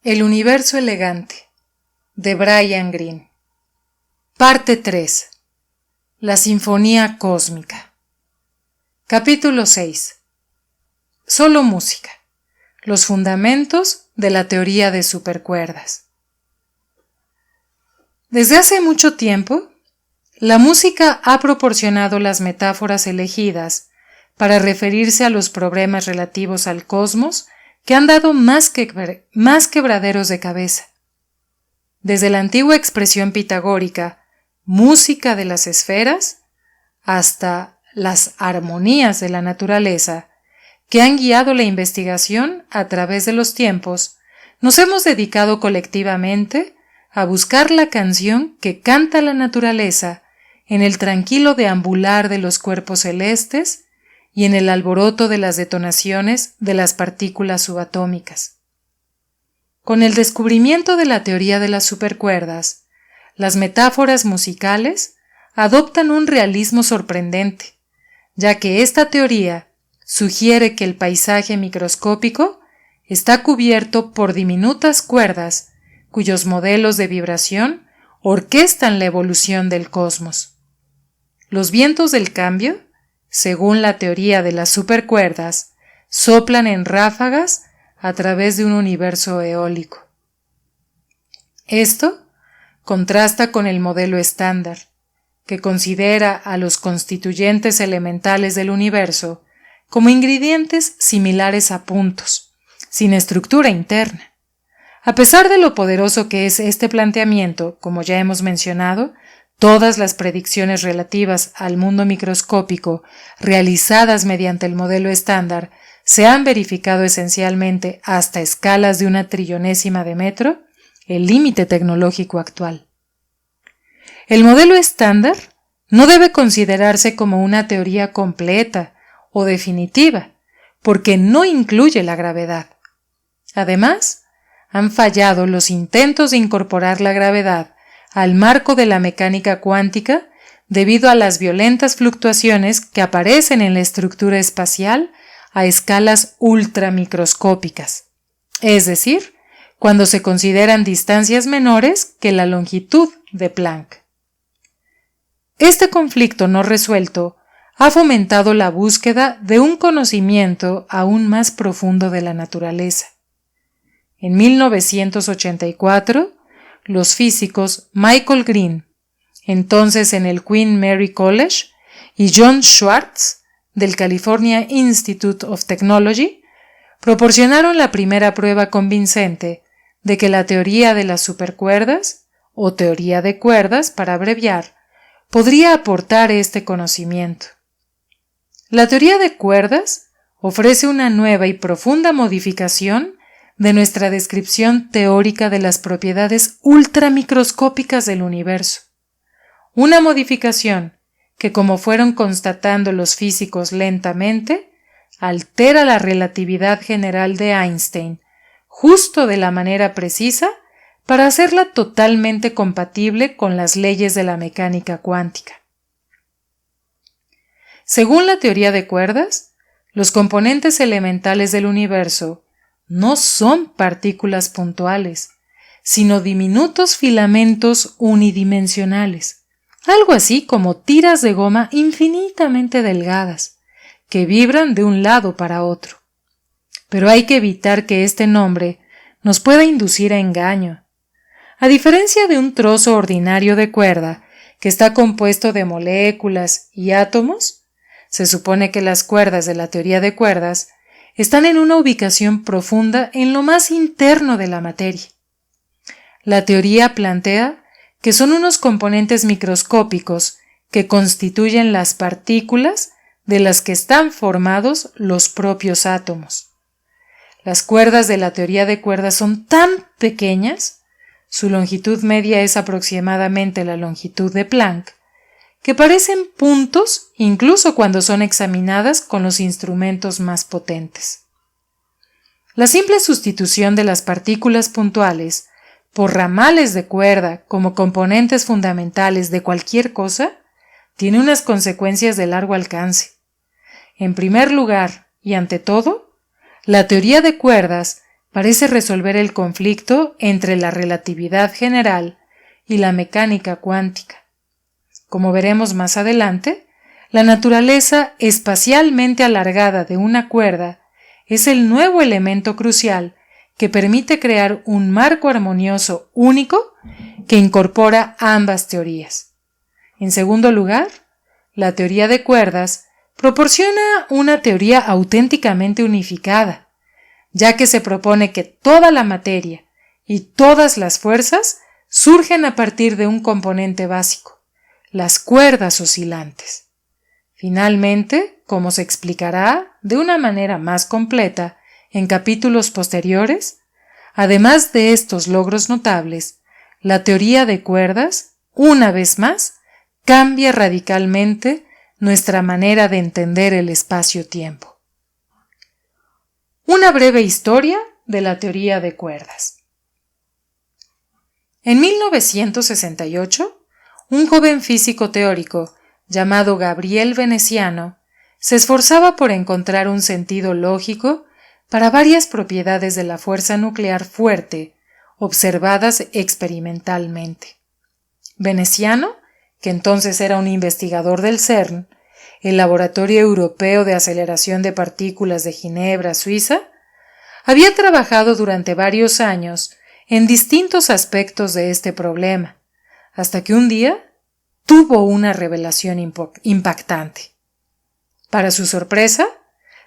El universo elegante, de Brian Greene. Parte 3. La sinfonía cósmica. Capítulo 6. Solo música. Los fundamentos de la teoría de supercuerdas. Desde hace mucho tiempo, la música ha proporcionado las metáforas elegidas para referirse a los problemas relativos al cosmos que han dado más quebraderos de cabeza. Desde la antigua expresión pitagórica, música de las esferas, hasta las armonías de la naturaleza, que han guiado la investigación a través de los tiempos, nos hemos dedicado colectivamente a buscar la canción que canta la naturaleza en el tranquilo deambular de los cuerpos celestes y en el alboroto de las detonaciones de las partículas subatómicas. Con el descubrimiento de la teoría de las supercuerdas, las metáforas musicales adoptan un realismo sorprendente, ya que esta teoría sugiere que el paisaje microscópico está cubierto por diminutas cuerdas cuyos modelos de vibración orquestan la evolución del cosmos. Los vientos del cambio, según la teoría de las supercuerdas, soplan en ráfagas a través de un universo eólico. Esto contrasta con el modelo estándar, que considera a los constituyentes elementales del universo como ingredientes similares a puntos, sin estructura interna. A pesar de lo poderoso que es este planteamiento, como ya hemos mencionado, todas las predicciones relativas al mundo microscópico realizadas mediante el modelo estándar se han verificado esencialmente hasta escalas de 1/trillonésima de metro, el límite tecnológico actual. El modelo estándar no debe considerarse como una teoría completa o definitiva, porque no incluye la gravedad. Además, han fallado los intentos de incorporar la gravedad al marco de la mecánica cuántica debido a las violentas fluctuaciones que aparecen en la estructura espacial a escalas ultramicroscópicas, es decir, cuando se consideran distancias menores que la longitud de Planck. Este conflicto no resuelto ha fomentado la búsqueda de un conocimiento aún más profundo de la naturaleza. En 1984, los físicos Michael Green, entonces en el Queen Mary College, y John Schwartz, del California Institute of Technology, proporcionaron la primera prueba convincente de que la teoría de las supercuerdas, o teoría de cuerdas para abreviar, podría aportar este conocimiento. La teoría de cuerdas ofrece una nueva y profunda modificación de nuestra descripción teórica de las propiedades ultramicroscópicas del universo. Una modificación que, como fueron constatando los físicos lentamente, altera la relatividad general de Einstein justo de la manera precisa para hacerla totalmente compatible con las leyes de la mecánica cuántica. Según la teoría de cuerdas, los componentes elementales del universo no son partículas puntuales, sino diminutos filamentos unidimensionales, algo así como tiras de goma infinitamente delgadas, que vibran de un lado para otro. Pero hay que evitar que este nombre nos pueda inducir a engaño. A diferencia de un trozo ordinario de cuerda, que está compuesto de moléculas y átomos, se supone que las cuerdas de la teoría de cuerdas están en una ubicación profunda en lo más interno de la materia. La teoría plantea que son unos componentes microscópicos que constituyen las partículas de las que están formados los propios átomos. Las cuerdas de la teoría de cuerdas son tan pequeñas, su longitud media es aproximadamente la longitud de Planck, que parecen puntos incluso cuando son examinadas con los instrumentos más potentes. La simple sustitución de las partículas puntuales por ramales de cuerda como componentes fundamentales de cualquier cosa tiene unas consecuencias de largo alcance. En primer lugar, y ante todo, la teoría de cuerdas parece resolver el conflicto entre la relatividad general y la mecánica cuántica. Como veremos más adelante, la naturaleza espacialmente alargada de una cuerda es el nuevo elemento crucial que permite crear un marco armonioso único que incorpora ambas teorías. En segundo lugar, la teoría de cuerdas proporciona una teoría auténticamente unificada, ya que se propone que toda la materia y todas las fuerzas surgen a partir de un componente básico, las cuerdas oscilantes. Finalmente, como se explicará de una manera más completa en capítulos posteriores, además de estos logros notables, la teoría de cuerdas, una vez más, cambia radicalmente nuestra manera de entender el espacio-tiempo. Una breve historia de la teoría de cuerdas. En 1968, un joven físico teórico llamado Gabriel Veneciano se esforzaba por encontrar un sentido lógico para varias propiedades de la fuerza nuclear fuerte observadas experimentalmente. Veneciano, que entonces era un investigador del CERN, el Laboratorio Europeo de Aceleración de Partículas de Ginebra, Suiza, había trabajado durante varios años en distintos aspectos de este problema, hasta que un día tuvo una revelación impactante. Para su sorpresa,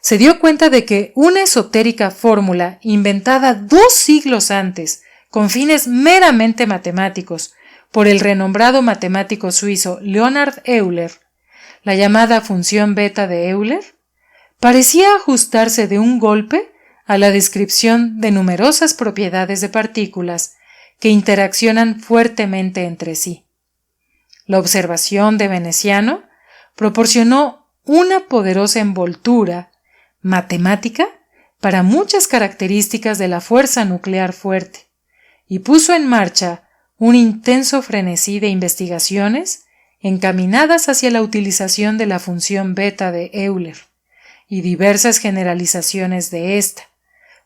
se dio cuenta de que una esotérica fórmula inventada 2 siglos antes, con fines meramente matemáticos, por el renombrado matemático suizo Leonhard Euler, la llamada función beta de Euler, parecía ajustarse de un golpe a la descripción de numerosas propiedades de partículas que interaccionan fuertemente entre sí. La observación de Veneciano proporcionó una poderosa envoltura matemática para muchas características de la fuerza nuclear fuerte y puso en marcha un intenso frenesí de investigaciones encaminadas hacia la utilización de la función beta de Euler y diversas generalizaciones de esta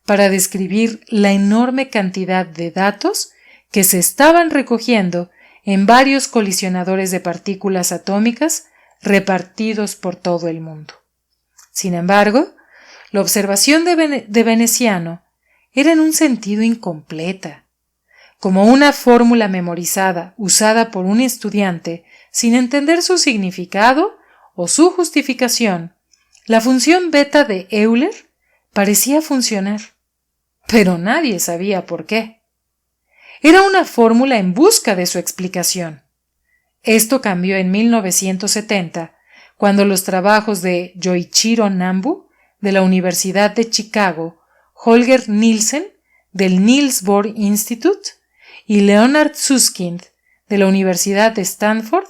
para describir la enorme cantidad de datos que se estaban recogiendo en varios colisionadores de partículas atómicas repartidos por todo el mundo. Sin embargo, la observación de Veneciano era en un sentido incompleta, como una fórmula memorizada usada por un estudiante sin entender su significado o su justificación. La función beta de Euler parecía funcionar, pero nadie sabía por qué. Era una fórmula en busca de su explicación. Esto cambió en 1970, cuando los trabajos de Yoichiro Nambu, de la Universidad de Chicago, Holger Nielsen, del Niels Bohr Institute, y Leonard Susskind, de la Universidad de Stanford,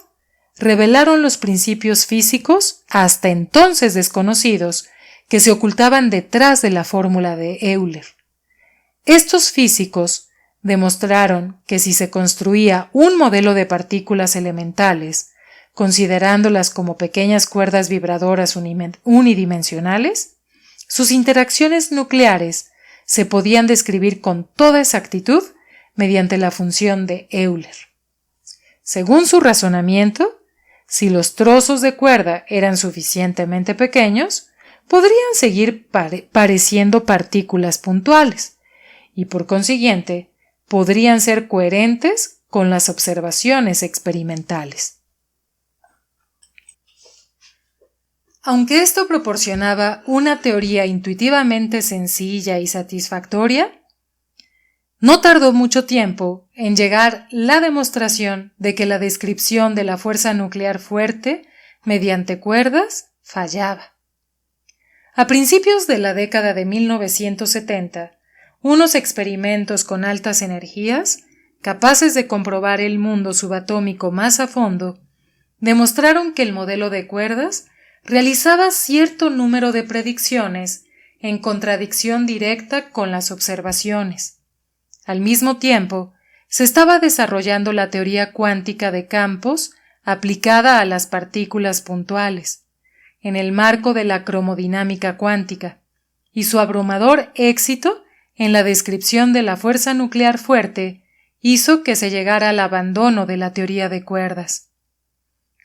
revelaron los principios físicos, hasta entonces desconocidos, que se ocultaban detrás de la fórmula de Euler. Estos físicos demostraron que si se construía un modelo de partículas elementales, considerándolas como pequeñas cuerdas vibradoras unidimensionales, sus interacciones nucleares se podían describir con toda exactitud mediante la función de Euler. Según su razonamiento, si los trozos de cuerda eran suficientemente pequeños, podrían seguir pareciendo partículas puntuales y, por consiguiente, podrían ser coherentes con las observaciones experimentales. Aunque esto proporcionaba una teoría intuitivamente sencilla y satisfactoria, no tardó mucho tiempo en llegar la demostración de que la descripción de la fuerza nuclear fuerte mediante cuerdas fallaba. A principios de la década de 1970, unos experimentos con altas energías, capaces de comprobar el mundo subatómico más a fondo, demostraron que el modelo de cuerdas realizaba cierto número de predicciones en contradicción directa con las observaciones. Al mismo tiempo, se estaba desarrollando la teoría cuántica de campos aplicada a las partículas puntuales, en el marco de la cromodinámica cuántica, y su abrumador éxito en la descripción de la fuerza nuclear fuerte hizo que se llegara al abandono de la teoría de cuerdas.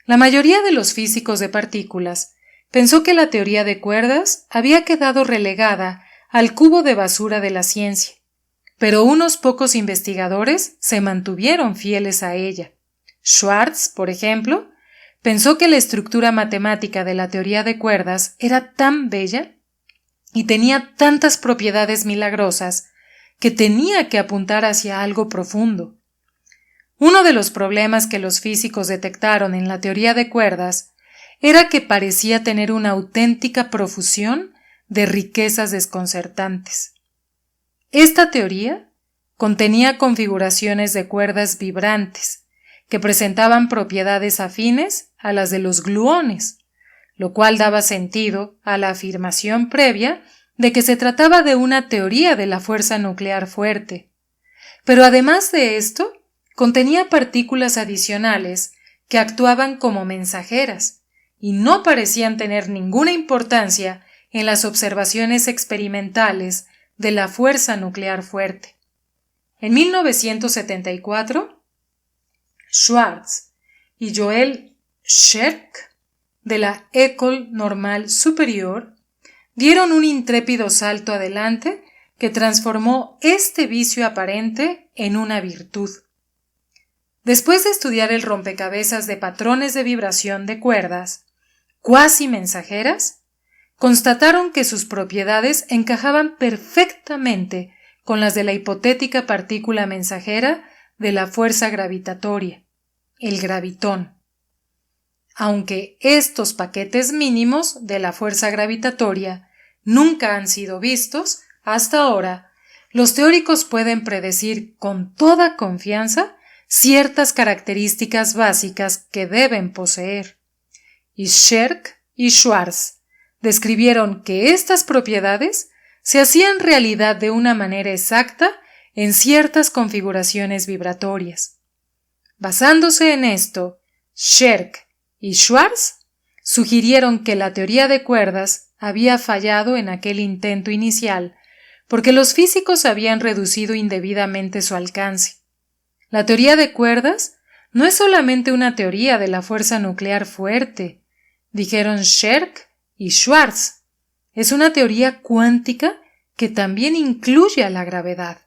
La mayoría de los físicos de partículas pensó que la teoría de cuerdas había quedado relegada al cubo de basura de la ciencia, pero unos pocos investigadores se mantuvieron fieles a ella. Schwartz, por ejemplo, pensó que la estructura matemática de la teoría de cuerdas era tan bella y tenía tantas propiedades milagrosas que tenía que apuntar hacia algo profundo. Uno de los problemas que los físicos detectaron en la teoría de cuerdas era que parecía tener una auténtica profusión de riquezas desconcertantes. Esta teoría contenía configuraciones de cuerdas vibrantes que presentaban propiedades afines a las de los gluones, lo cual daba sentido a la afirmación previa de que se trataba de una teoría de la fuerza nuclear fuerte. Pero además de esto, contenía partículas adicionales que actuaban como mensajeras y no parecían tener ninguna importancia en las observaciones experimentales de la fuerza nuclear fuerte. En 1974, Schwartz y Joël Scherk, de la École Normale Supérieure, dieron un intrépido salto adelante que transformó este vicio aparente en una virtud. Después de estudiar el rompecabezas de patrones de vibración de cuerdas, cuasi mensajeras, constataron que sus propiedades encajaban perfectamente con las de la hipotética partícula mensajera de la fuerza gravitatoria, el gravitón. Aunque estos paquetes mínimos de la fuerza gravitatoria nunca han sido vistos hasta ahora, los teóricos pueden predecir con toda confianza ciertas características básicas que deben poseer. Y Scherk y Schwartz describieron que estas propiedades se hacían realidad de una manera exacta en ciertas configuraciones vibratorias. Basándose en esto, Scherk y Schwartz sugirieron que la teoría de cuerdas había fallado en aquel intento inicial porque los físicos habían reducido indebidamente su alcance. La teoría de cuerdas no es solamente una teoría de la fuerza nuclear fuerte, dijeron Scherk y Schwartz. Es una teoría cuántica que también incluye a la gravedad.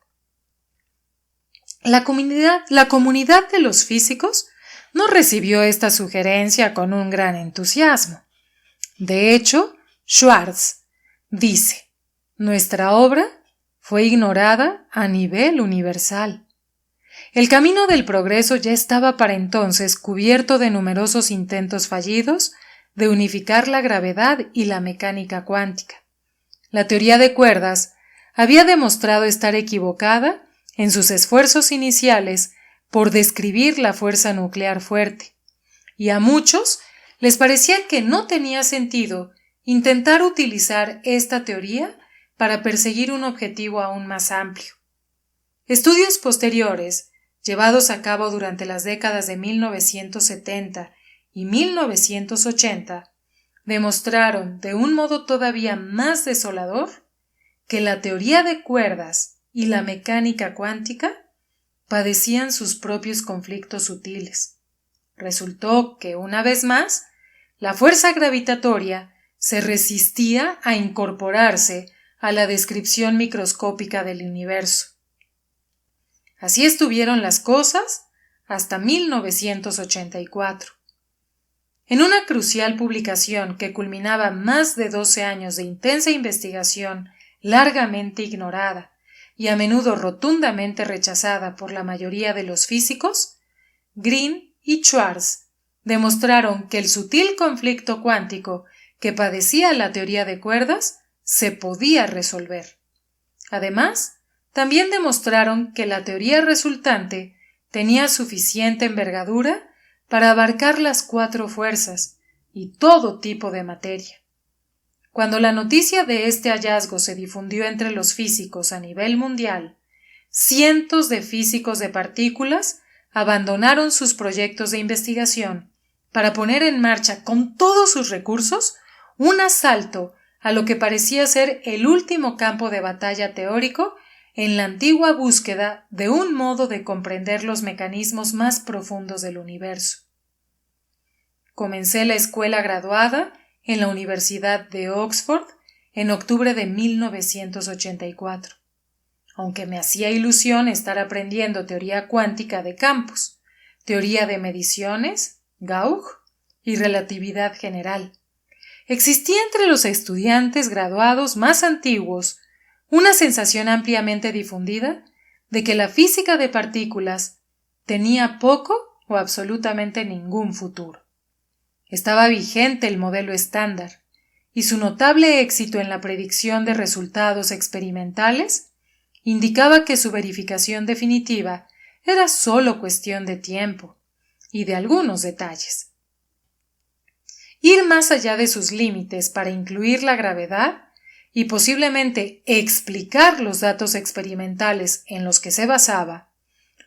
La comunidad de los físicos no recibió esta sugerencia con un gran entusiasmo. De hecho, Schwartz dice: nuestra obra fue ignorada a nivel universal. El camino del progreso ya estaba para entonces cubierto de numerosos intentos fallidos de unificar la gravedad y la mecánica cuántica. La teoría de cuerdas había demostrado estar equivocada en sus esfuerzos iniciales por describir la fuerza nuclear fuerte, y a muchos les parecía que no tenía sentido intentar utilizar esta teoría para perseguir un objetivo aún más amplio. Estudios posteriores, llevados a cabo durante las décadas de 1970 y 1980, demostraron de un modo todavía más desolador que la teoría de cuerdas y la mecánica cuántica padecían sus propios conflictos sutiles. Resultó que, una vez más, la fuerza gravitatoria se resistía a incorporarse a la descripción microscópica del universo. Así estuvieron las cosas hasta 1984. En una crucial publicación que culminaba más de 12 años de intensa investigación largamente ignorada y a menudo rotundamente rechazada por la mayoría de los físicos, Green y Schwartz demostraron que el sutil conflicto cuántico que padecía la teoría de cuerdas se podía resolver. Además, también demostraron que la teoría resultante tenía suficiente envergadura para abarcar las 4 fuerzas y todo tipo de materia. Cuando la noticia de este hallazgo se difundió entre los físicos a nivel mundial, cientos de físicos de partículas abandonaron sus proyectos de investigación para poner en marcha con todos sus recursos un asalto a lo que parecía ser el último campo de batalla teórico en la antigua búsqueda de un modo de comprender los mecanismos más profundos del universo. Comencé la escuela graduada en la Universidad de Oxford en octubre de 1984, aunque me hacía ilusión estar aprendiendo teoría cuántica de campos, teoría de mediciones, Gauge, y relatividad general. Existía entre los estudiantes graduados más antiguos una sensación ampliamente difundida de que la física de partículas tenía poco o absolutamente ningún futuro. Estaba vigente el modelo estándar, y su notable éxito en la predicción de resultados experimentales indicaba que su verificación definitiva era solo cuestión de tiempo y de algunos detalles. Ir más allá de sus límites para incluir la gravedad y posiblemente explicar los datos experimentales en los que se basaba,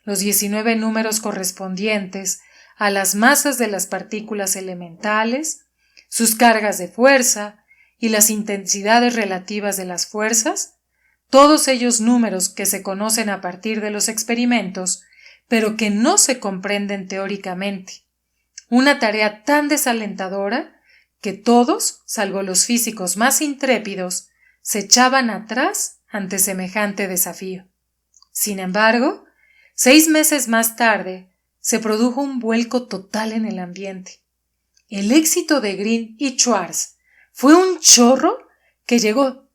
los 19 números correspondientes a las masas de las partículas elementales, sus cargas de fuerza y las intensidades relativas de las fuerzas, todos ellos números que se conocen a partir de los experimentos, pero que no se comprenden teóricamente. Una tarea tan desalentadora que todos, salvo los físicos más intrépidos, se echaban atrás ante semejante desafío. Sin embargo, 6 meses más tarde, se produjo un vuelco total en el ambiente. El éxito de Green y Schwarz fue un chorro que llegó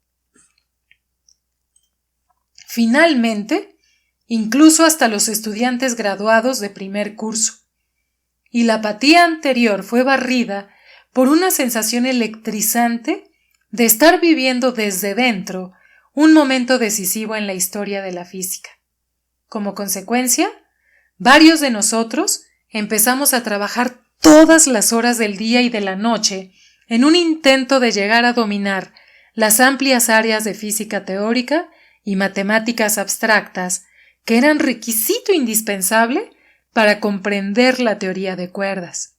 finalmente incluso hasta los estudiantes graduados de primer curso, y la apatía anterior fue barrida por una sensación electrizante de estar viviendo desde dentro un momento decisivo en la historia de la física. Como consecuencia, varios de nosotros empezamos a trabajar todas las horas del día y de la noche en un intento de llegar a dominar las amplias áreas de física teórica y matemáticas abstractas que eran requisito indispensable para comprender la teoría de cuerdas.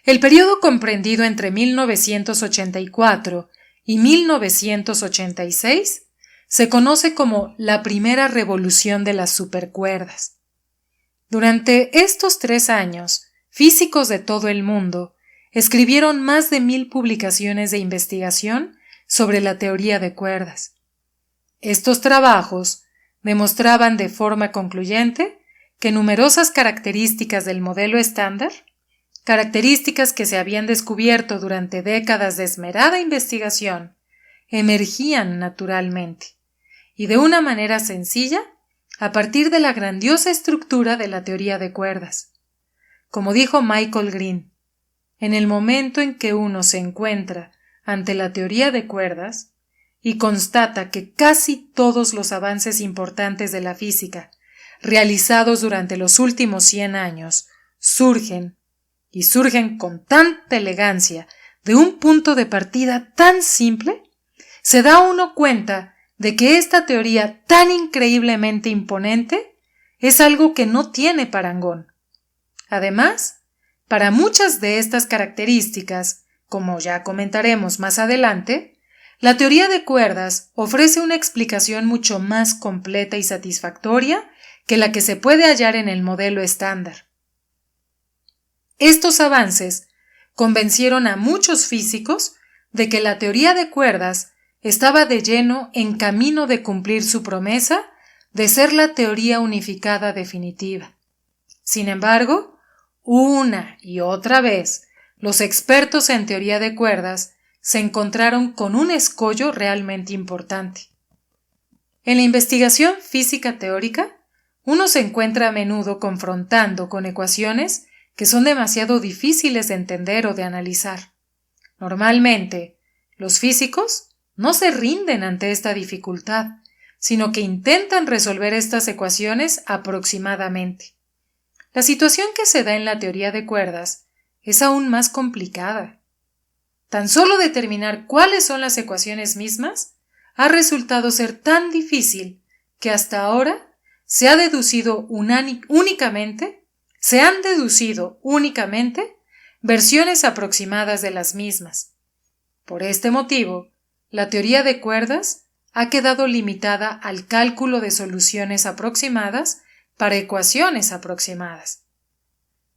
El periodo comprendido entre 1984 y 1986 se conoce como la primera revolución de las supercuerdas. Durante estos 3 años, físicos de todo el mundo escribieron más de 1000 publicaciones de investigación sobre la teoría de cuerdas. Estos trabajos demostraban de forma concluyente que numerosas características del modelo estándar, características que se habían descubierto durante décadas de esmerada investigación, emergían naturalmente, y de una manera sencilla, a partir de la grandiosa estructura de la teoría de cuerdas. Como dijo Michael Green, en el momento en que uno se encuentra ante la teoría de cuerdas y constata que casi todos los avances importantes de la física realizados durante los últimos 100 años surgen con tanta elegancia de un punto de partida tan simple, se da uno cuenta de que esta teoría tan increíblemente imponente es algo que no tiene parangón. Además, para muchas de estas características, como ya comentaremos más adelante, la teoría de cuerdas ofrece una explicación mucho más completa y satisfactoria que la que se puede hallar en el modelo estándar. Estos avances convencieron a muchos físicos de que la teoría de cuerdas estaba de lleno en camino de cumplir su promesa de ser la teoría unificada definitiva. Sin embargo, una y otra vez, los expertos en teoría de cuerdas se encontraron con un escollo realmente importante. En la investigación física teórica, uno se encuentra a menudo confrontando con ecuaciones que son demasiado difíciles de entender o de analizar. Normalmente, los físicos no se rinden ante esta dificultad, sino que intentan resolver estas ecuaciones aproximadamente. La situación que se da en la teoría de cuerdas es aún más complicada. Tan solo determinar cuáles son las ecuaciones mismas ha resultado ser tan difícil que hasta ahora se han deducido únicamente versiones aproximadas de las mismas. Por este motivo, la teoría de cuerdas ha quedado limitada al cálculo de soluciones aproximadas para ecuaciones aproximadas.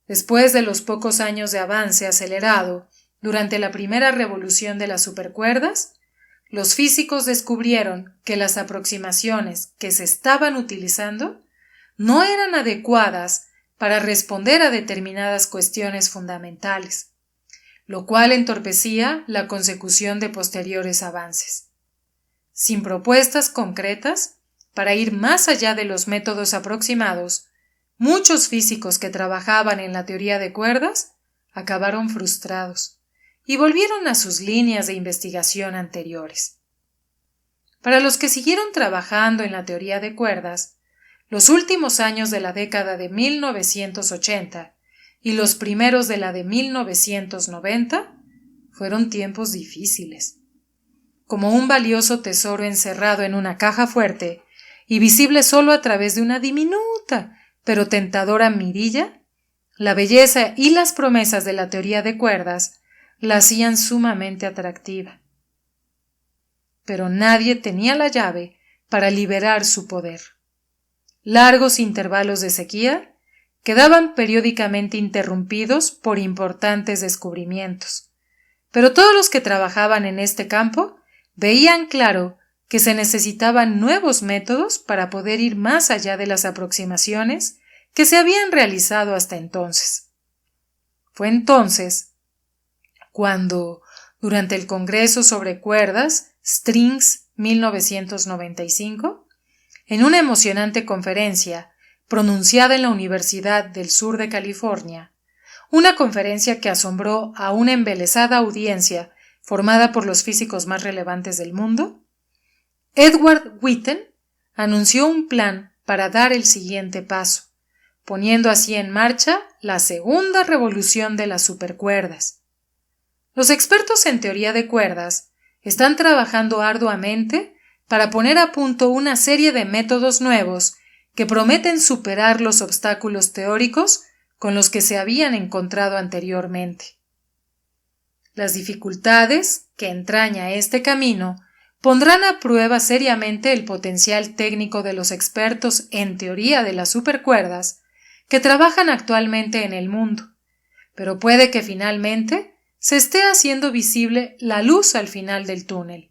Después de los pocos años de avance acelerado durante la primera revolución de las supercuerdas, los físicos descubrieron que las aproximaciones que se estaban utilizando no eran adecuadas para responder a determinadas cuestiones fundamentales, lo cual entorpecía la consecución de posteriores avances. Sin propuestas concretas para ir más allá de los métodos aproximados, muchos físicos que trabajaban en la teoría de cuerdas acabaron frustrados y volvieron a sus líneas de investigación anteriores. Para los que siguieron trabajando en la teoría de cuerdas, los últimos años de la década de 1980 y los primeros de la de 1990 fueron tiempos difíciles. Como un valioso tesoro encerrado en una caja fuerte y visible solo a través de una diminuta pero tentadora mirilla, la belleza y las promesas de la teoría de cuerdas la hacían sumamente atractiva. Pero nadie tenía la llave para liberar su poder. Largos intervalos de sequía quedaban periódicamente interrumpidos por importantes descubrimientos, pero todos los que trabajaban en este campo veían claro que se necesitaban nuevos métodos para poder ir más allá de las aproximaciones que se habían realizado hasta entonces. Fue entonces cuando, durante el Congreso sobre Cuerdas, Strings 1995, en una emocionante conferencia pronunciada en la Universidad del Sur de California, una conferencia que asombró a una embelesada audiencia formada por los físicos más relevantes del mundo, Edward Witten anunció un plan para dar el siguiente paso, poniendo así en marcha la segunda revolución de las supercuerdas. Los expertos en teoría de cuerdas están trabajando arduamente para poner a punto una serie de métodos nuevos que prometen superar los obstáculos teóricos con los que se habían encontrado anteriormente. Las dificultades que entraña este camino pondrán a prueba seriamente el potencial técnico de los expertos en teoría de las supercuerdas que trabajan actualmente en el mundo, pero puede que finalmente se esté haciendo visible la luz al final del túnel,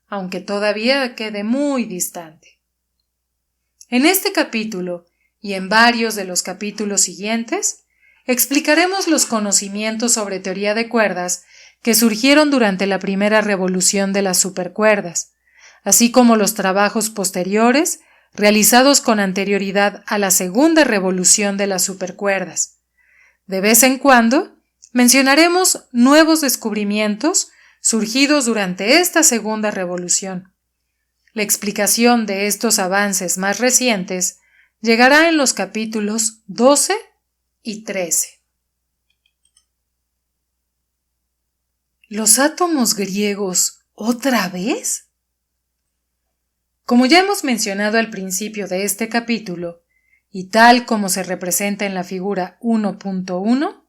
aunque todavía quede muy distante. En este capítulo y en varios de los capítulos siguientes, explicaremos los conocimientos sobre teoría de cuerdas que surgieron durante la primera revolución de las supercuerdas, así como los trabajos posteriores realizados con anterioridad a la segunda revolución de las supercuerdas. De vez en cuando, mencionaremos nuevos descubrimientos surgidos durante esta segunda revolución. La explicación de estos avances más recientes llegará en los capítulos 12 y 13. ¿Los átomos griegos otra vez? Como ya hemos mencionado al principio de este capítulo, y tal como se representa en la figura 1.1,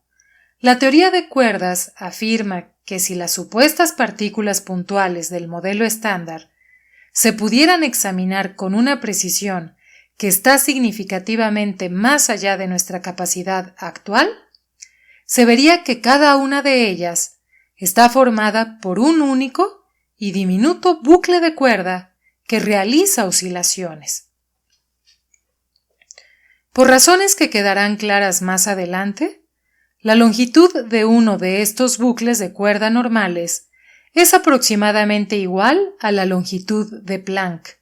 la teoría de cuerdas afirma que si las supuestas partículas puntuales del modelo estándar se pudieran examinar con una precisión que está significativamente más allá de nuestra capacidad actual, se vería que cada una de ellas está formada por un único y diminuto bucle de cuerda que realiza oscilaciones. Por razones que quedarán claras más adelante, la longitud de uno de estos bucles de cuerda normales es aproximadamente igual a la longitud de Planck,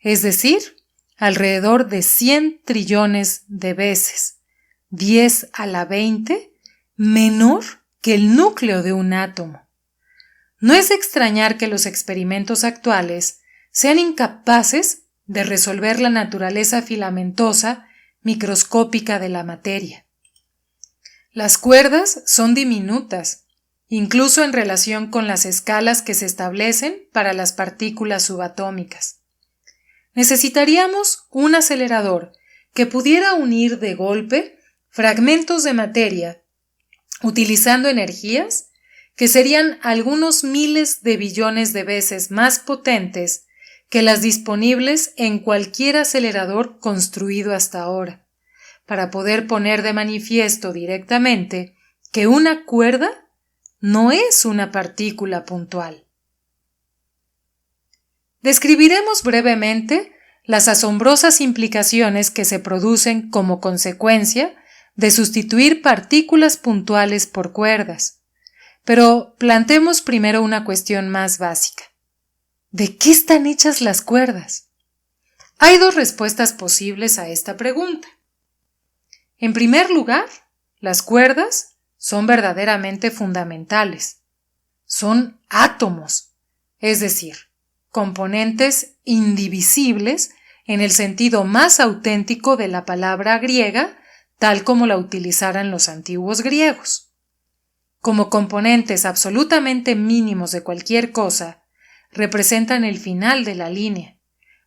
es decir, alrededor de 100 trillones de veces, 10 a la 20, menor que el núcleo de un átomo. No es de extrañar que los experimentos actuales sean incapaces de resolver la naturaleza filamentosa microscópica de la materia. Las cuerdas son diminutas, incluso en relación con las escalas que se establecen para las partículas subatómicas. Necesitaríamos un acelerador que pudiera unir de golpe fragmentos de materia utilizando energías que serían algunos miles de billones de veces más potentes que las disponibles en cualquier acelerador construido hasta ahora, para poder poner de manifiesto directamente que una cuerda no es una partícula puntual. Describiremos brevemente las asombrosas implicaciones que se producen como consecuencia de sustituir partículas puntuales por cuerdas, pero planteemos primero una cuestión más básica. ¿De qué están hechas las cuerdas? Hay dos respuestas posibles a esta pregunta. En primer lugar, las cuerdas son verdaderamente fundamentales. Son átomos, es decir, componentes indivisibles en el sentido más auténtico de la palabra griega, tal como la utilizaran los antiguos griegos. Como componentes absolutamente mínimos de cualquier cosa, representan el final de la línea,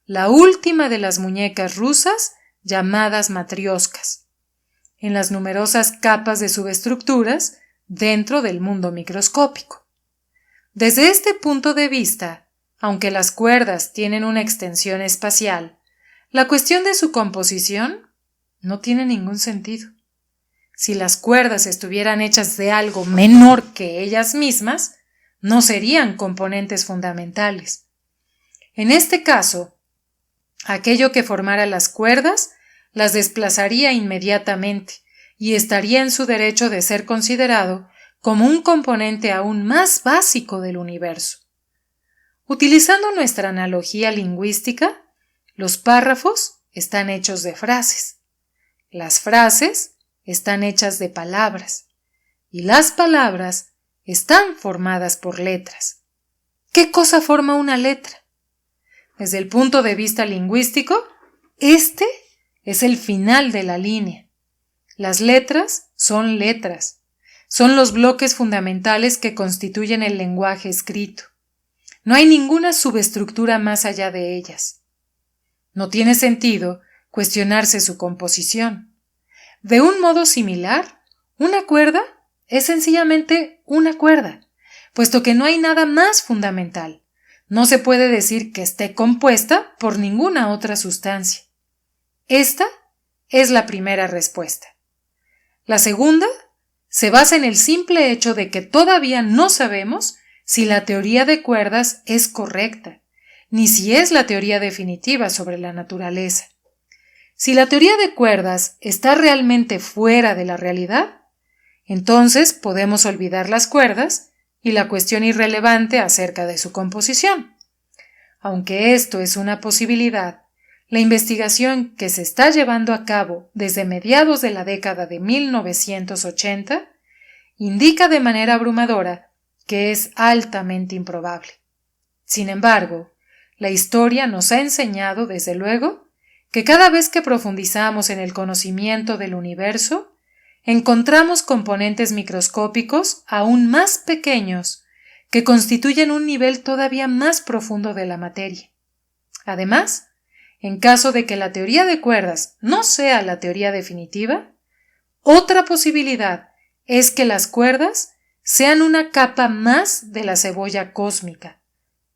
la última de las muñecas rusas llamadas matrioscas, en las numerosas capas de subestructuras dentro del mundo microscópico. Desde este punto de vista, aunque las cuerdas tienen una extensión espacial, la cuestión de su composición no tiene ningún sentido. Si las cuerdas estuvieran hechas de algo menor que ellas mismas, no serían componentes fundamentales. En este caso, aquello que formara las cuerdas las desplazaría inmediatamente y estaría en su derecho de ser considerado como un componente aún más básico del universo. Utilizando nuestra analogía lingüística, los párrafos están hechos de frases, las frases están hechas de palabras y las palabras están formadas por letras. ¿Qué cosa forma una letra? Desde el punto de vista lingüístico, este es el final de la línea. Las letras, son los bloques fundamentales que constituyen el lenguaje escrito. No hay ninguna subestructura más allá de ellas. No tiene sentido cuestionarse su composición. De un modo similar, una cuerda es sencillamente una cuerda, puesto que no hay nada más fundamental. No se puede decir que esté compuesta por ninguna otra sustancia. Esta es la primera respuesta. La segunda se basa en el simple hecho de que todavía no sabemos si la teoría de cuerdas es correcta, ni si es la teoría definitiva sobre la naturaleza. Si la teoría de cuerdas está realmente fuera de la realidad, entonces podemos olvidar las cuerdas y la cuestión irrelevante acerca de su composición. Aunque esto es una posibilidad, la investigación que se está llevando a cabo desde mediados de la década de 1980 indica de manera abrumadora que es altamente improbable. Sin embargo, la historia nos ha enseñado, desde luego, que cada vez que profundizamos en el conocimiento del universo, encontramos componentes microscópicos aún más pequeños que constituyen un nivel todavía más profundo de la materia. Además, en caso de que la teoría de cuerdas no sea la teoría definitiva, otra posibilidad es que las cuerdas sean una capa más de la cebolla cósmica,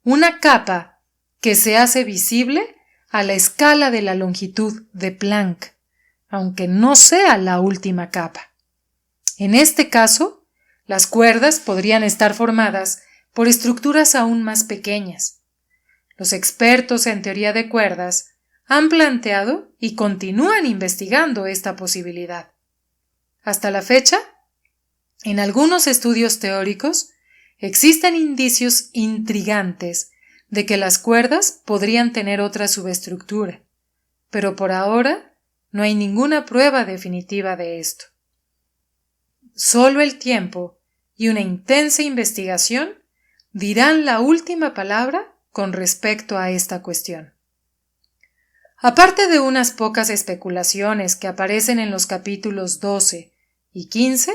una capa que se hace visible a la escala de la longitud de Planck, aunque no sea la última capa. En este caso, las cuerdas podrían estar formadas por estructuras aún más pequeñas. Los expertos en teoría de cuerdas han planteado y continúan investigando esta posibilidad. Hasta la fecha, en algunos estudios teóricos, existen indicios intrigantes de que las cuerdas podrían tener otra subestructura, pero por ahora no hay ninguna prueba definitiva de esto. Solo el tiempo y una intensa investigación dirán la última palabra con respecto a esta cuestión. Aparte de unas pocas especulaciones que aparecen en los capítulos 12 y 15,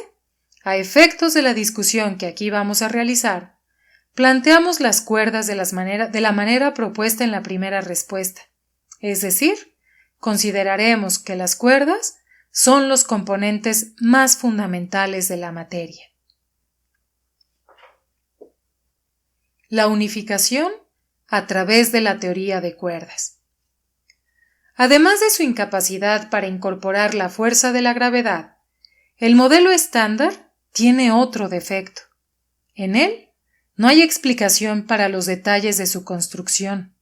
a efectos de la discusión que aquí vamos a realizar, planteamos las cuerdas de la manera propuesta en la primera respuesta, es decir, consideraremos que las cuerdas son los componentes más fundamentales de la materia. La unificación a través de la teoría de cuerdas. Además de su incapacidad para incorporar la fuerza de la gravedad, el modelo estándar tiene otro defecto. En él no hay explicación para los detalles de su construcción.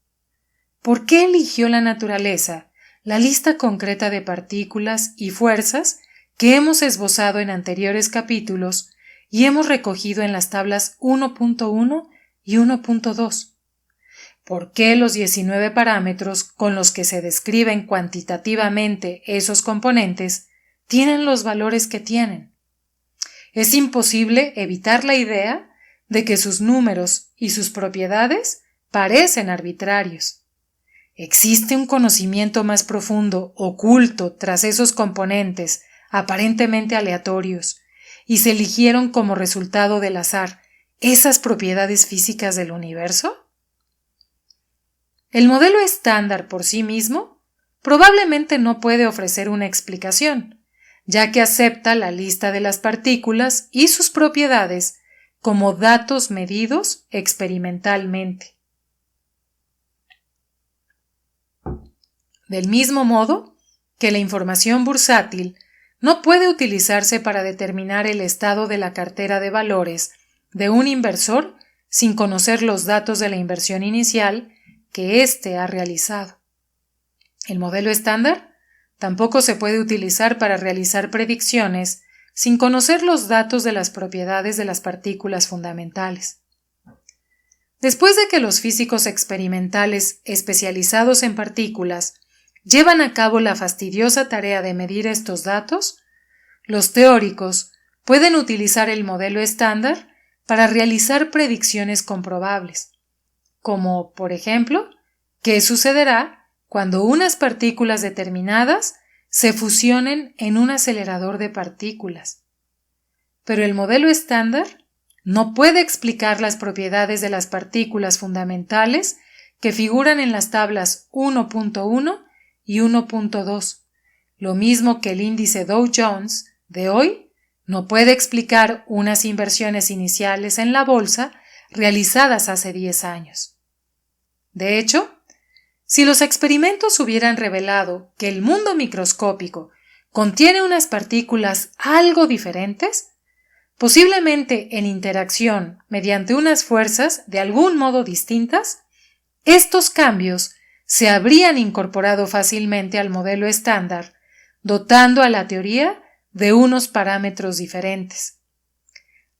¿Por qué eligió la naturaleza la lista concreta de partículas y fuerzas que hemos esbozado en anteriores capítulos y hemos recogido en las tablas 1.1 y 1.2? ¿Por qué los 19 parámetros con los que se describen cuantitativamente esos componentes tienen los valores que tienen? Es imposible evitar la idea de que sus números y sus propiedades parecen arbitrarios. ¿Existe un conocimiento más profundo oculto tras esos componentes aparentemente aleatorios y se eligieron como resultado del azar esas propiedades físicas del universo? El modelo estándar por sí mismo probablemente no puede ofrecer una explicación, ya que acepta la lista de las partículas y sus propiedades como datos medidos experimentalmente. Del mismo modo que la información bursátil no puede utilizarse para determinar el estado de la cartera de valores de un inversor sin conocer los datos de la inversión inicial que éste ha realizado. El modelo estándar tampoco se puede utilizar para realizar predicciones sin conocer los datos de las propiedades de las partículas fundamentales. Después de que los físicos experimentales especializados en partículas llevan a cabo la fastidiosa tarea de medir estos datos, los teóricos pueden utilizar el modelo estándar para realizar predicciones comprobables, como, por ejemplo, qué sucederá cuando unas partículas determinadas se fusionen en un acelerador de partículas. Pero el modelo estándar no puede explicar las propiedades de las partículas fundamentales que figuran en las tablas 1.1 y 1.2, lo mismo que el índice Dow Jones de hoy no puede explicar unas inversiones iniciales en la bolsa realizadas hace 10 años. De hecho, si los experimentos hubieran revelado que el mundo microscópico contiene unas partículas algo diferentes, posiblemente en interacción mediante unas fuerzas de algún modo distintas, estos cambios se habrían incorporado fácilmente al modelo estándar, dotando a la teoría de unos parámetros diferentes.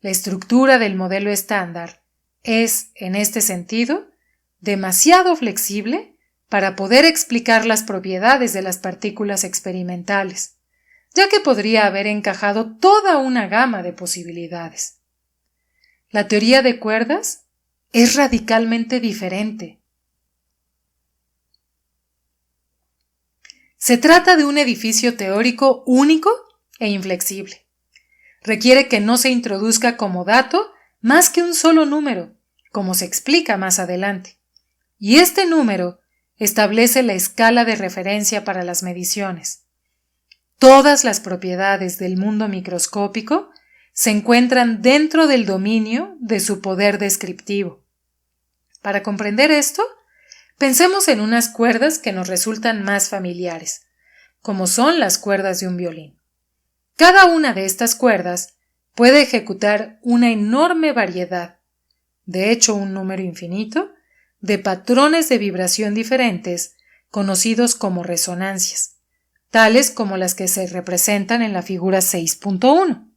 La estructura del modelo estándar es, en este sentido, demasiado flexible para poder explicar las propiedades de las partículas experimentales, ya que podría haber encajado toda una gama de posibilidades. La teoría de cuerdas es radicalmente diferente. Se trata de un edificio teórico único e inflexible. Requiere que no se introduzca como dato más que un solo número, como se explica más adelante. Y este número establece la escala de referencia para las mediciones. Todas las propiedades del mundo microscópico se encuentran dentro del dominio de su poder descriptivo. Para comprender esto, pensemos en unas cuerdas que nos resultan más familiares, como son las cuerdas de un violín. Cada una de estas cuerdas puede ejecutar una enorme variedad, de hecho un número infinito, de patrones de vibración diferentes, conocidos como resonancias, tales como las que se representan en la figura 6.1.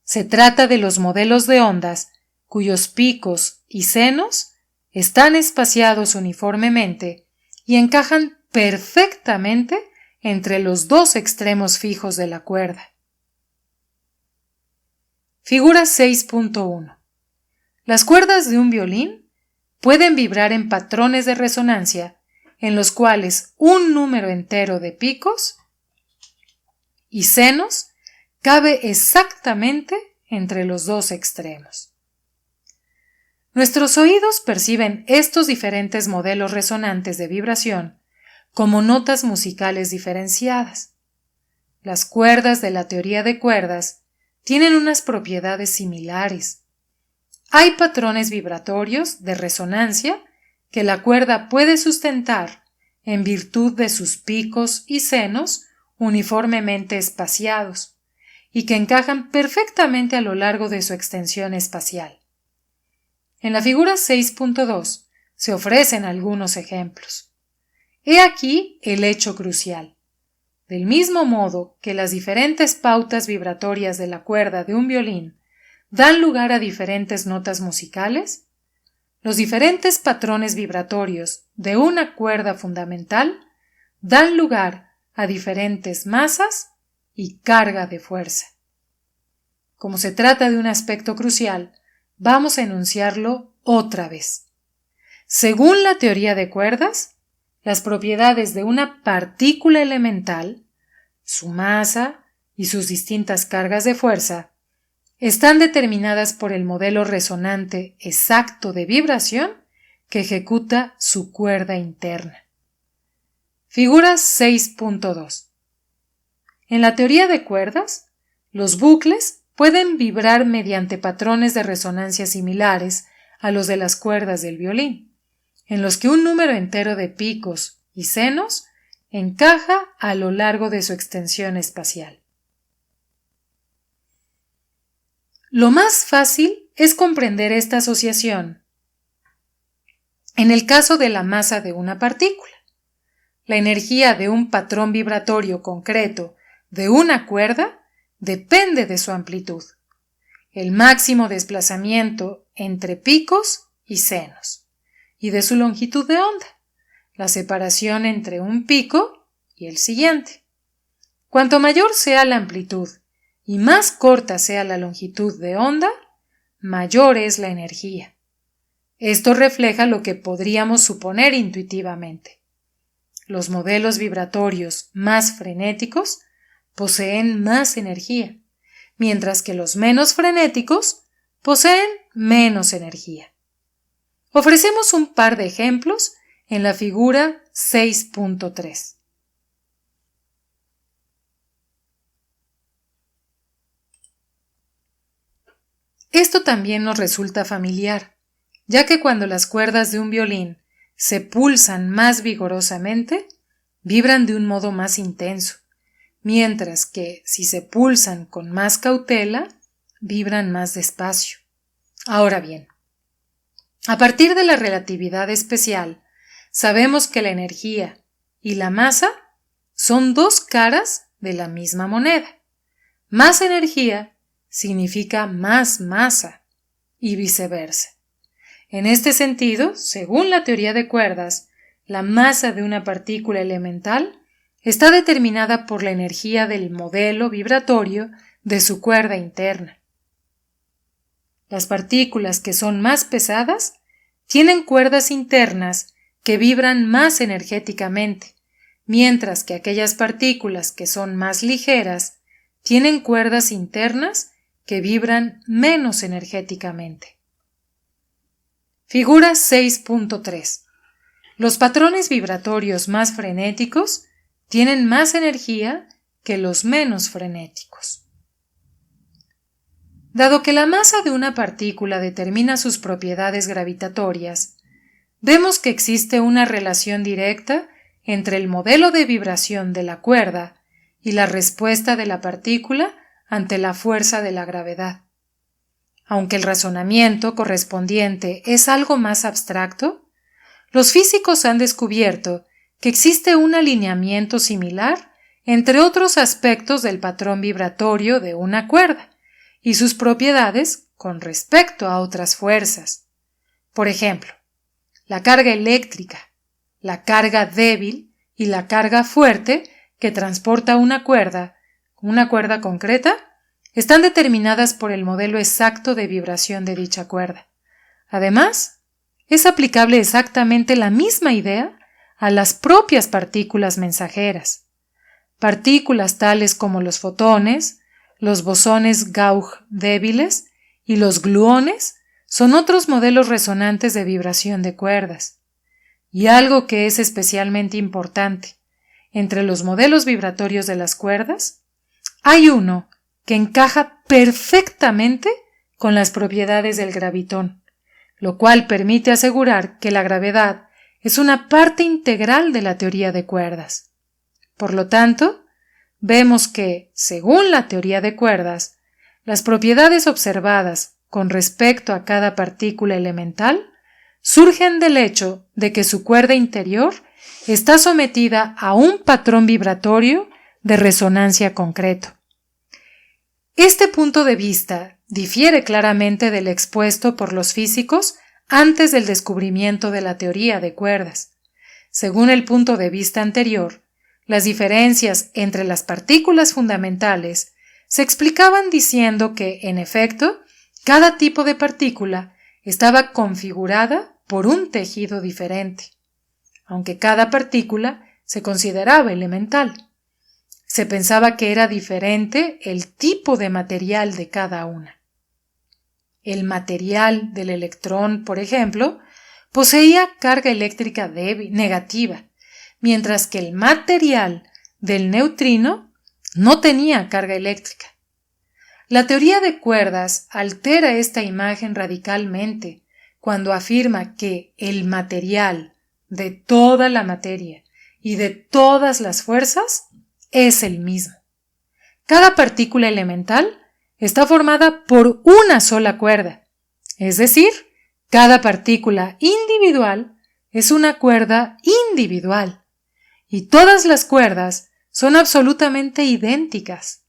Se trata de los modelos de ondas cuyos picos y senos están espaciados uniformemente y encajan perfectamente entre los dos extremos fijos de la cuerda. Figura 6.1. Las cuerdas de un violín pueden vibrar en patrones de resonancia en los cuales un número entero de picos y senos cabe exactamente entre los dos extremos. Nuestros oídos perciben estos diferentes modelos resonantes de vibración como notas musicales diferenciadas. Las cuerdas de la teoría de cuerdas tienen unas propiedades similares. Hay patrones vibratorios de resonancia que la cuerda puede sustentar en virtud de sus picos y senos uniformemente espaciados y que encajan perfectamente a lo largo de su extensión espacial. En la figura 6.2 se ofrecen algunos ejemplos. He aquí el hecho crucial. Del mismo modo que las diferentes pautas vibratorias de la cuerda de un violín dan lugar a diferentes notas musicales, los diferentes patrones vibratorios de una cuerda fundamental dan lugar a diferentes masas y carga de fuerza. Como se trata de un aspecto crucial, vamos a enunciarlo otra vez. Según la teoría de cuerdas, las propiedades de una partícula elemental, su masa y sus distintas cargas de fuerza, están determinadas por el modelo resonante exacto de vibración que ejecuta su cuerda interna. Figura 6.2. En la teoría de cuerdas, los bucles pueden vibrar mediante patrones de resonancia similares a los de las cuerdas del violín, en los que un número entero de picos y senos encaja a lo largo de su extensión espacial. Lo más fácil es comprender esta asociación en el caso de la masa de una partícula. La energía de un patrón vibratorio concreto de una cuerda depende de su amplitud, el máximo desplazamiento entre picos y senos, y de su longitud de onda, la separación entre un pico y el siguiente. Cuanto mayor sea la amplitud y más corta sea la longitud de onda, mayor es la energía. Esto refleja lo que podríamos suponer intuitivamente. Los modelos vibratorios más frenéticos poseen más energía, mientras que los menos frenéticos poseen menos energía. Ofrecemos un par de ejemplos en la figura 6.3. Esto también nos resulta familiar, ya que cuando las cuerdas de un violín se pulsan más vigorosamente, vibran de un modo más intenso, mientras que si se pulsan con más cautela, vibran más despacio. Ahora bien, a partir de la relatividad especial, sabemos que la energía y la masa son dos caras de la misma moneda. Más energía significa más masa y viceversa. En este sentido, según la teoría de cuerdas, la masa de una partícula elemental está determinada por la energía del modelo vibratorio de su cuerda interna. Las partículas que son más pesadas tienen cuerdas internas que vibran más energéticamente, mientras que aquellas partículas que son más ligeras tienen cuerdas internas que vibran menos energéticamente. Figura 6.3. Los patrones vibratorios más frenéticos tienen más energía que los menos frenéticos. Dado que la masa de una partícula determina sus propiedades gravitatorias, vemos que existe una relación directa entre el modelo de vibración de la cuerda y la respuesta de la partícula ante la fuerza de la gravedad. Aunque el razonamiento correspondiente es algo más abstracto, los físicos han descubierto que existe un alineamiento similar entre otros aspectos del patrón vibratorio de una cuerda y sus propiedades con respecto a otras fuerzas. Por ejemplo, la carga eléctrica, la carga débil y la carga fuerte que transporta una cuerda concreta, están determinadas por el modelo exacto de vibración de dicha cuerda. Además, es aplicable exactamente la misma idea a las propias partículas mensajeras. Partículas tales como los fotones, los bosones Gauge débiles y los gluones son otros modelos resonantes de vibración de cuerdas. Y algo que es especialmente importante, entre los modelos vibratorios de las cuerdas, hay uno que encaja perfectamente con las propiedades del gravitón, lo cual permite asegurar que la gravedad es una parte integral de la teoría de cuerdas. Por lo tanto, vemos que, según la teoría de cuerdas, las propiedades observadas con respecto a cada partícula elemental surgen del hecho de que su cuerda interior está sometida a un patrón vibratorio de resonancia concreto. Este punto de vista difiere claramente del expuesto por los físicos antes del descubrimiento de la teoría de cuerdas. Según el punto de vista anterior, las diferencias entre las partículas fundamentales se explicaban diciendo que, en efecto, cada tipo de partícula estaba configurada por un tejido diferente, aunque cada partícula se consideraba elemental. Se pensaba que era diferente el tipo de material de cada una. El material del electrón, por ejemplo, poseía carga eléctrica negativa, mientras que el material del neutrino no tenía carga eléctrica. La teoría de cuerdas altera esta imagen radicalmente cuando afirma que el material de toda la materia y de todas las fuerzas es el mismo. Cada partícula elemental está formada por una sola cuerda, es decir, cada partícula individual es una cuerda individual, y todas las cuerdas son absolutamente idénticas.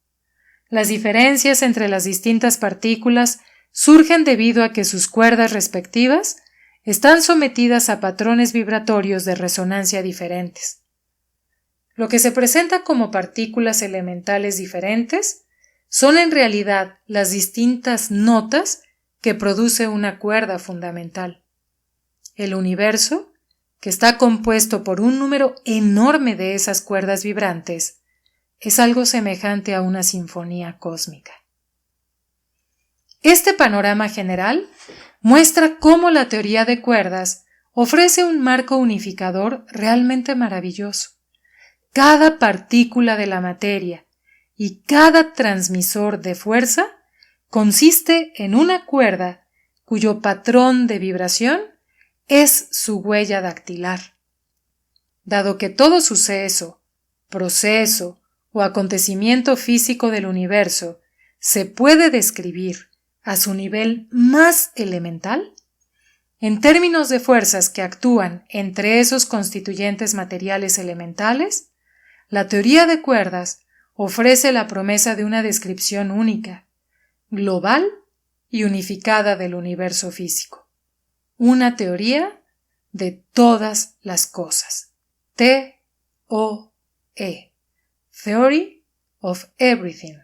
Las diferencias entre las distintas partículas surgen debido a que sus cuerdas respectivas están sometidas a patrones vibratorios de resonancia diferentes. Lo que se presenta como partículas elementales diferentes son en realidad las distintas notas que produce una cuerda fundamental. El universo, que está compuesto por un número enorme de esas cuerdas vibrantes, es algo semejante a una sinfonía cósmica. Este panorama general muestra cómo la teoría de cuerdas ofrece un marco unificador realmente maravilloso. Cada partícula de la materia y cada transmisor de fuerza consiste en una cuerda cuyo patrón de vibración es su huella dactilar. Dado que todo suceso, proceso o acontecimiento físico del universo se puede describir a su nivel más elemental, en términos de fuerzas que actúan entre esos constituyentes materiales elementales, la teoría de cuerdas ofrece la promesa de una descripción única, global y unificada del universo físico. Una teoría de todas las cosas. T-O-E. Theory of Everything.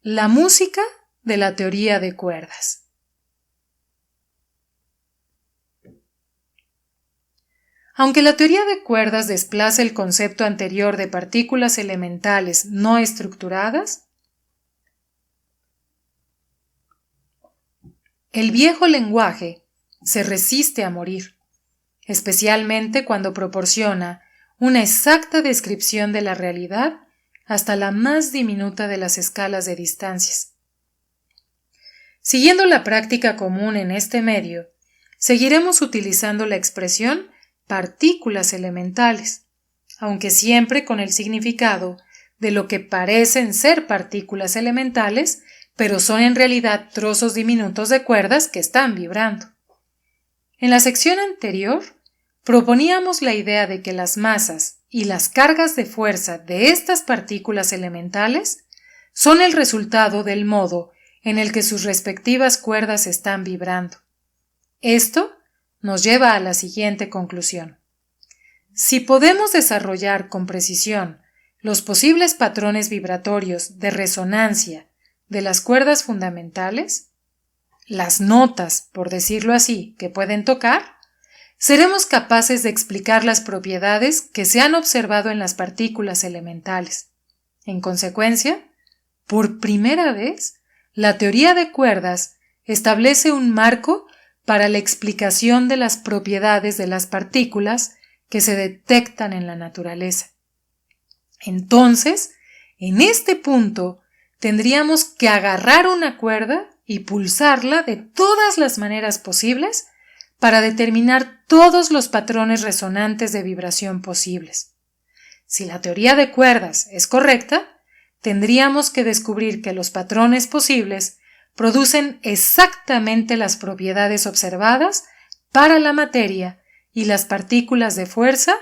La música de la teoría de cuerdas. Aunque la teoría de cuerdas desplaza el concepto anterior de partículas elementales no estructuradas, el viejo lenguaje se resiste a morir, especialmente cuando proporciona una exacta descripción de la realidad hasta la más diminuta de las escalas de distancias. Siguiendo la práctica común en este medio, seguiremos utilizando la expresión partículas elementales, aunque siempre con el significado de lo que parecen ser partículas elementales, pero son en realidad trozos diminutos de cuerdas que están vibrando. En la sección anterior, proponíamos la idea de que las masas y las cargas de fuerza de estas partículas elementales son el resultado del modo en el que sus respectivas cuerdas están vibrando. Esto nos lleva a la siguiente conclusión. Si podemos desarrollar con precisión los posibles patrones vibratorios de resonancia de las cuerdas fundamentales, las notas, por decirlo así, que pueden tocar, seremos capaces de explicar las propiedades que se han observado en las partículas elementales. En consecuencia, por primera vez, la teoría de cuerdas establece un marco para la explicación de las propiedades de las partículas que se detectan en la naturaleza. Entonces, en este punto, tendríamos que agarrar una cuerda y pulsarla de todas las maneras posibles para determinar todos los patrones resonantes de vibración posibles. Si la teoría de cuerdas es correcta, tendríamos que descubrir que los patrones posibles producen exactamente las propiedades observadas para la materia y las partículas de fuerza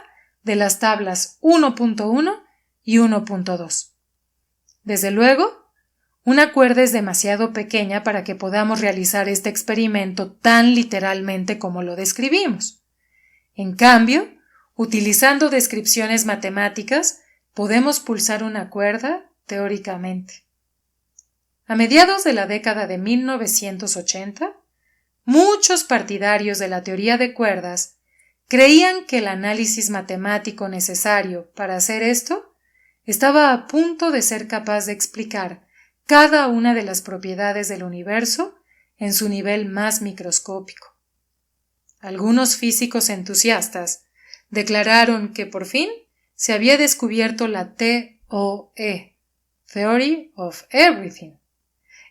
de las tablas 1.1 y 1.2. Desde luego, una cuerda es demasiado pequeña para que podamos realizar este experimento tan literalmente como lo describimos. En cambio, utilizando descripciones matemáticas, podemos pulsar una cuerda teóricamente. A mediados de la década de 1980, muchos partidarios de la teoría de cuerdas creían que el análisis matemático necesario para hacer esto estaba a punto de ser capaz de explicar cada una de las propiedades del universo en su nivel más microscópico. Algunos físicos entusiastas declararon que por fin se había descubierto la TOE, Theory of Everything.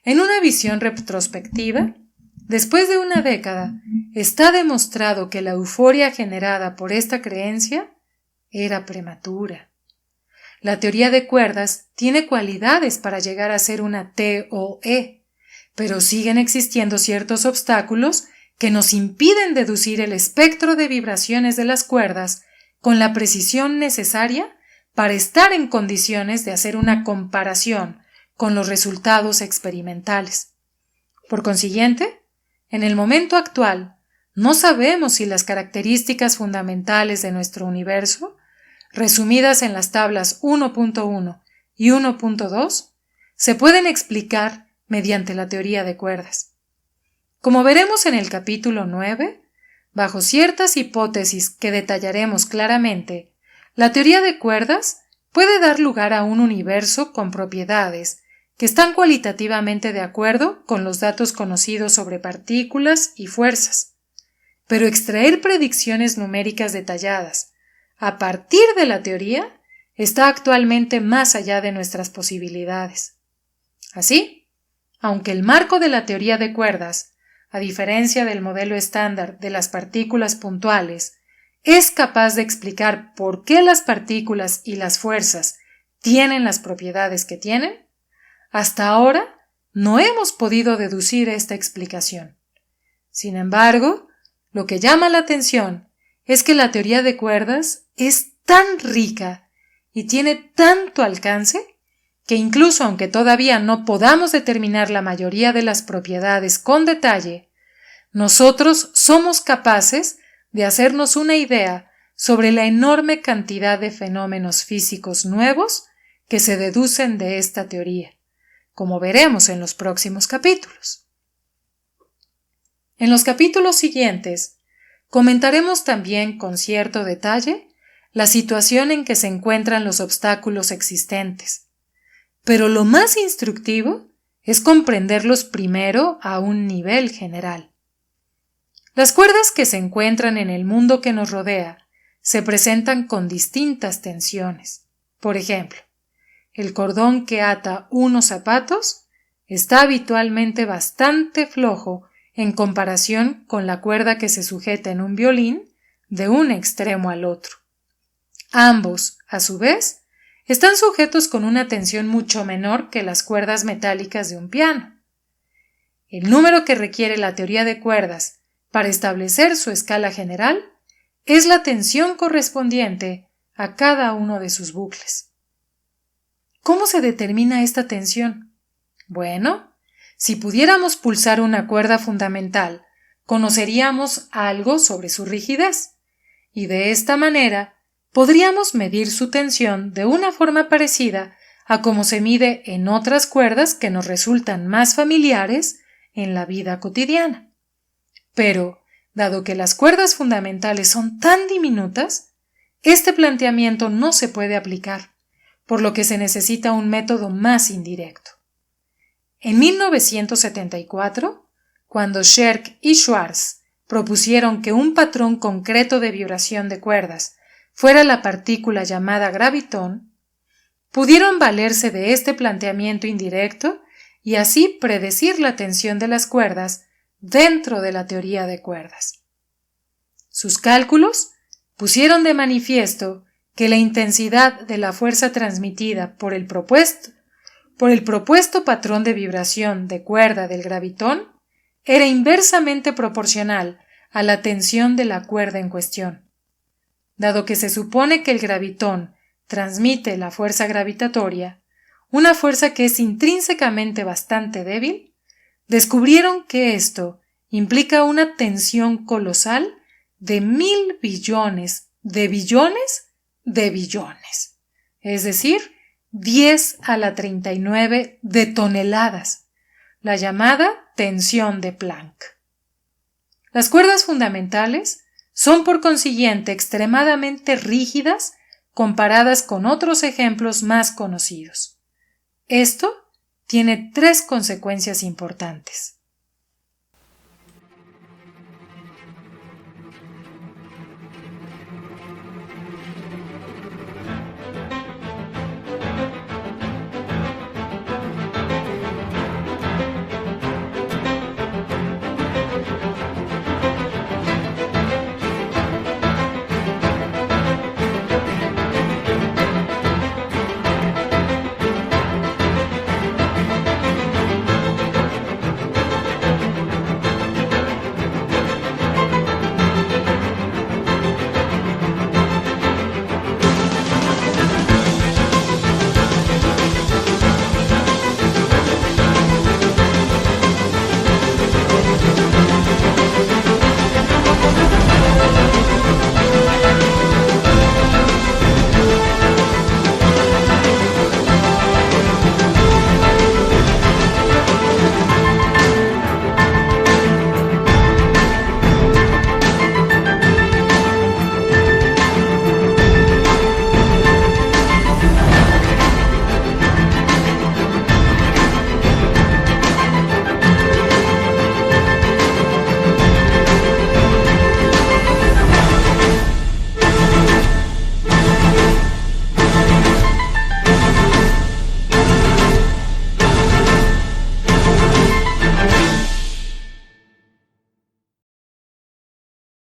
En una visión retrospectiva, después de una década, está demostrado que la euforia generada por esta creencia era prematura. La teoría de cuerdas tiene cualidades para llegar a ser una TOE, pero siguen existiendo ciertos obstáculos que nos impiden deducir el espectro de vibraciones de las cuerdas con la precisión necesaria para estar en condiciones de hacer una comparación con los resultados experimentales. Por consiguiente, en el momento actual, no sabemos si las características fundamentales de nuestro universo, resumidas en las tablas 1.1 y 1.2, se pueden explicar mediante la teoría de cuerdas. Como veremos en el capítulo 9, bajo ciertas hipótesis que detallaremos claramente, la teoría de cuerdas puede dar lugar a un universo con propiedades que están cualitativamente de acuerdo con los datos conocidos sobre partículas y fuerzas. Pero extraer predicciones numéricas detalladas a partir de la teoría está actualmente más allá de nuestras posibilidades. Así, aunque el marco de la teoría de cuerdas, a diferencia del modelo estándar de las partículas puntuales, es capaz de explicar por qué las partículas y las fuerzas tienen las propiedades que tienen, hasta ahora no hemos podido deducir esta explicación. Sin embargo, lo que llama la atención es que la teoría de cuerdas es tan rica y tiene tanto alcance que incluso aunque todavía no podamos determinar la mayoría de las propiedades con detalle, nosotros somos capaces de hacernos una idea sobre la enorme cantidad de fenómenos físicos nuevos que se deducen de esta teoría, como veremos en los próximos capítulos. En los capítulos siguientes, comentaremos también con cierto detalle la situación en que se encuentran los obstáculos existentes, pero lo más instructivo es comprenderlos primero a un nivel general. Las cuerdas que se encuentran en el mundo que nos rodea se presentan con distintas tensiones. Por ejemplo, el cordón que ata unos zapatos está habitualmente bastante flojo en comparación con la cuerda que se sujeta en un violín de un extremo al otro. Ambos, a su vez, están sujetos con una tensión mucho menor que las cuerdas metálicas de un piano. El número que requiere la teoría de cuerdas para establecer su escala general es la tensión correspondiente a cada uno de sus bucles. ¿Cómo se determina esta tensión? Bueno, si pudiéramos pulsar una cuerda fundamental, conoceríamos algo sobre su rigidez, y de esta manera podríamos medir su tensión de una forma parecida a como se mide en otras cuerdas que nos resultan más familiares en la vida cotidiana. Pero, dado que las cuerdas fundamentales son tan diminutas, este planteamiento no se puede aplicar, por lo que se necesita un método más indirecto. En 1974, cuando Scherk y Schwarz propusieron que un patrón concreto de vibración de cuerdas fuera la partícula llamada gravitón, pudieron valerse de este planteamiento indirecto y así predecir la tensión de las cuerdas dentro de la teoría de cuerdas. Sus cálculos pusieron de manifiesto que la intensidad de la fuerza transmitida por el propuesto patrón de vibración de cuerda del gravitón era inversamente proporcional a la tensión de la cuerda en cuestión. Dado que se supone que el gravitón transmite la fuerza gravitatoria, una fuerza que es intrínsecamente bastante débil, descubrieron que esto implica una tensión colosal de 1000 billones de billones de billones, es decir, 10 a la 39 de toneladas, la llamada tensión de Planck. Las cuerdas fundamentales son por consiguiente extremadamente rígidas comparadas con otros ejemplos más conocidos. Esto tiene 3 consecuencias importantes.